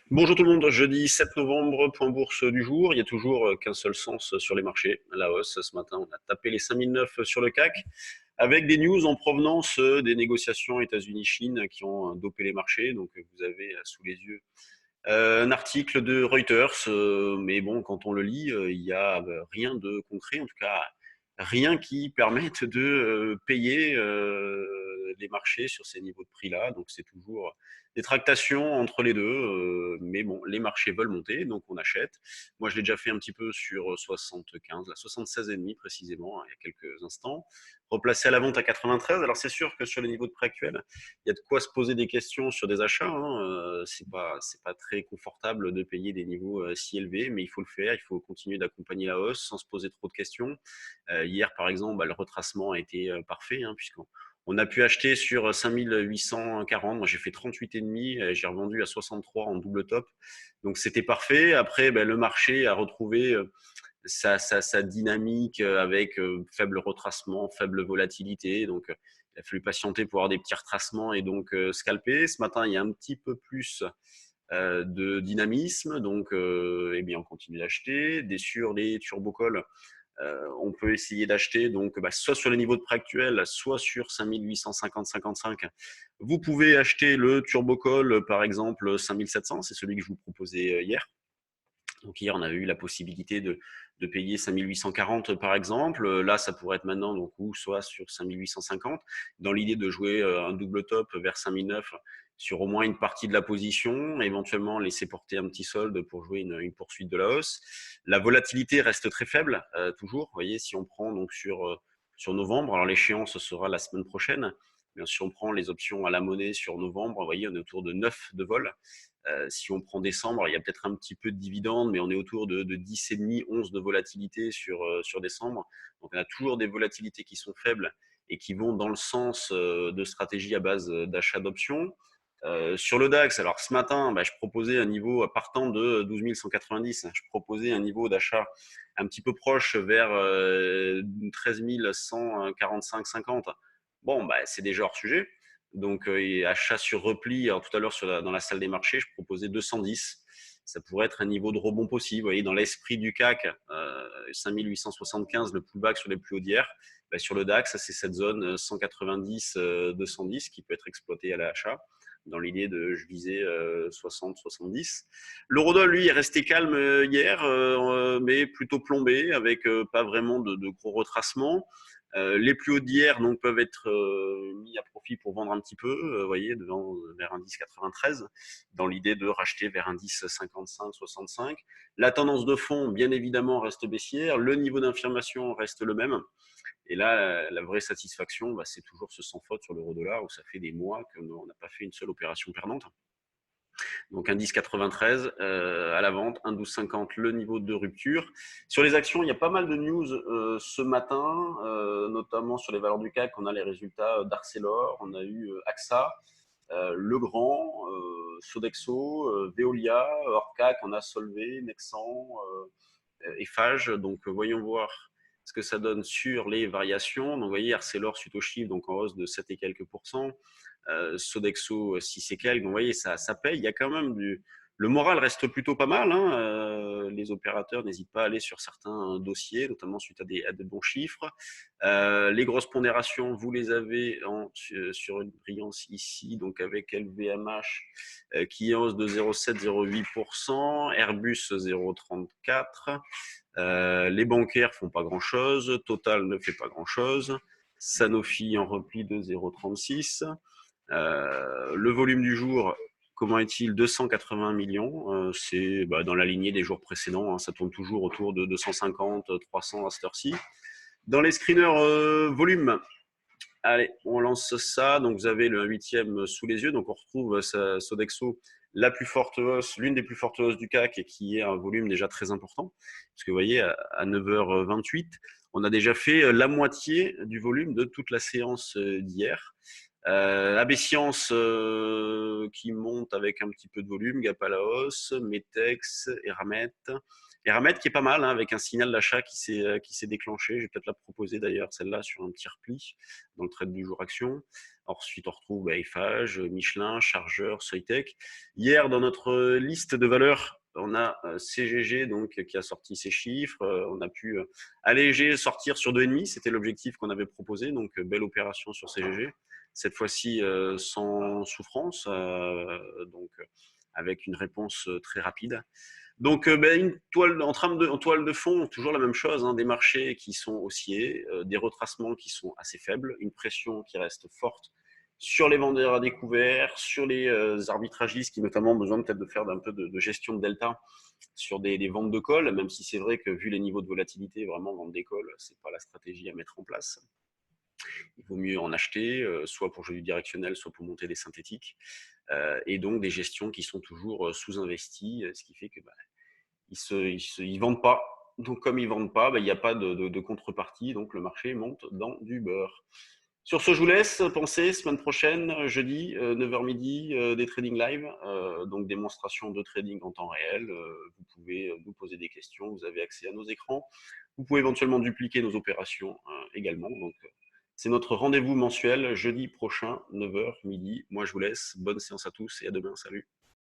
Bonjour tout le monde, jeudi 7 novembre, point bourse du jour. Il n'y a toujours qu'un seul sens sur les marchés, la hausse. Ce matin, on a tapé les 5009 sur le CAC avec des news en provenance des négociations États-Unis-Chine qui ont dopé les marchés. Donc vous avez sous les yeux un article de Reuters, mais bon, quand on le lit, il n'y a rien de concret, en tout cas rien qui permette de payer les marchés sur ces niveaux de prix-là. Donc c'est toujours des tractations entre les deux, mais bon, les marchés veulent monter, donc on achète. Moi, je l'ai déjà fait un petit peu sur 75, là, 76,5 précisément, hein, il y a quelques instants. Replacé à la vente à 93. Alors c'est sûr que sur les niveaux de prix actuels, il y a de quoi se poser des questions sur des achats, hein. C'est pas très confortable de payer des niveaux si élevés, mais il faut le faire. Il faut continuer d'accompagner la hausse sans se poser trop de questions. Hier, par exemple, le retracement a été parfait, hein, puisqu'on a pu acheter sur 5840. Moi, j'ai fait 38,5 et j'ai revendu à 63 en double top. Donc, c'était parfait. Après, le marché a retrouvé sa dynamique avec faible retracement, faible volatilité. Donc, il a fallu patienter pour avoir des petits retracements et donc scalper. Ce matin, il y a un petit peu plus de dynamisme. Donc, eh bien, on continue d'acheter. Sur les turbocalls, on peut essayer d'acheter donc soit sur les niveaux de prix actuels, soit sur 5850-55. Vous pouvez acheter le turbocall, par exemple 5700, c'est celui que je vous proposais hier. Donc hier, on avait eu la possibilité de payer 5840 par exemple. Là, ça pourrait être maintenant, donc, ou soit sur 5850, dans l'idée de jouer un double top vers 5009 sur au moins une partie de la position, éventuellement laisser porter un petit solde pour jouer une poursuite de la hausse. La volatilité reste très faible, toujours. Vous voyez, si on prend donc sur novembre, alors l'échéance sera la semaine prochaine, mais si on prend les options à la monnaie sur novembre, vous voyez, on est autour de 9 de vol. Si on prend décembre, il y a peut-être un petit peu de dividendes, mais on est autour de 10,5, 11 de volatilité sur décembre. Donc on a toujours des volatilités qui sont faibles et qui vont dans le sens de stratégies à base d'achat d'options. Sur le DAX, alors ce matin, je proposais un niveau partant de 12 190. Je proposais un niveau d'achat un petit peu proche vers 13 145,50. Bon, c'est déjà hors sujet. Donc, achat sur repli. Alors, tout à l'heure, dans la salle des marchés, je proposais 210. Ça pourrait être un niveau de rebond possible. Vous voyez, dans l'esprit du CAC, 5875, le plus bas sur les plus hauts d'hier. Sur le DAX, c'est cette zone 190-210 qui peut être exploitée à l'achat dans l'idée de je visais 60-70. L'eurodoll, lui, est resté calme hier, mais plutôt plombé, avec pas vraiment de gros retracements. Les plus hauts d'hier donc peuvent être mis à profit pour vendre un petit peu, vous voyez, vers un 10,93, dans l'idée de racheter vers un 10,55-65. La tendance de fond, bien évidemment, reste baissière. Le niveau d'infirmation reste le même. Et là, la vraie satisfaction, c'est toujours ce sans faute sur l'euro-dollar, où ça fait des mois qu'on n'a pas fait une seule opération perdante. Donc un 10,93 à la vente, un 12,50 le niveau de rupture. Sur les actions, il y a pas mal de news ce matin, notamment sur les valeurs du CAC. On a les résultats d'Arcelor, on a eu AXA, Legrand, Sodexo, Veolia, hors CAC, on a Solvay, Nexan, Eiffage. Donc voyons voir ce que ça donne sur les variations. Donc vous voyez, Arcelor suite au chiffre, donc en hausse de 7 et quelques pourcents. Sodexo 6 et quelques. Donc vous voyez, ça paye. Il y a quand même le moral reste plutôt pas mal, hein. Les opérateurs n'hésitent pas à aller sur certains dossiers, notamment suite à des bons chiffres. Les grosses pondérations, vous les avez sur une brillance ici, donc avec LVMH qui est en hausse de 0,7-0,8%, Airbus 0,34%. Les bancaires font pas grand-chose, Total ne fait pas grand-chose, Sanofi en repli de 0,36. Le volume du jour, comment est-il? 280 millions. C'est dans la lignée des jours précédents, hein. Ça tourne toujours autour de 250, 300 à cette heure-ci. Dans les screeners volume, allez, on lance ça. Donc, vous avez le 8e sous les yeux. Donc, on retrouve Sodexo, la plus forte hausse, l'une des plus fortes hausses du CAC et qui est un volume déjà très important. Parce que vous voyez, à 9h28, on a déjà fait la moitié du volume de toute la séance d'hier. AB Science qui monte avec un petit peu de volume, Gap à la hausse, Metex, Eramet. Eramet qui est pas mal, hein, avec un signal d'achat qui s'est déclenché. Je vais peut-être la proposer d'ailleurs, celle-là, sur un petit repli dans le trade du jour action. Ensuite, on retrouve Eiffage, Michelin, Chargeur, Soitec. Hier, dans notre liste de valeurs, on a CGG donc, qui a sorti ses chiffres. On a pu alléger, sortir sur 2,5. C'était l'objectif qu'on avait proposé. Donc, belle opération sur CGG. Cette fois-ci, sans souffrance, donc avec une réponse très rapide. Donc, une toile, en toile de fond, toujours la même chose, hein, des marchés qui sont haussiers, des retracements qui sont assez faibles, une pression qui reste forte sur les vendeurs à découvert, sur les arbitragistes qui notamment ont besoin peut-être de faire un peu de gestion de delta sur des ventes de call, même si c'est vrai que vu les niveaux de volatilité, vraiment vendre des calls, c'est pas la stratégie à mettre en place. Il vaut mieux en acheter, soit pour jouer du directionnel, soit pour monter des synthétiques, et donc des gestions qui sont toujours sous-investies, ce qui fait que ils vendent pas. Donc comme ils vendent pas, il n'y a pas de contrepartie, donc le marché monte dans du beurre. Sur ce, je vous laisse penser, semaine prochaine, jeudi, 9h midi, des trading live, donc démonstration de trading en temps réel. Vous pouvez nous poser des questions, vous avez accès à nos écrans. Vous pouvez éventuellement dupliquer nos opérations également. Donc, c'est notre rendez-vous mensuel, jeudi prochain, 9h midi. Moi, je vous laisse. Bonne séance à tous et à demain. Salut.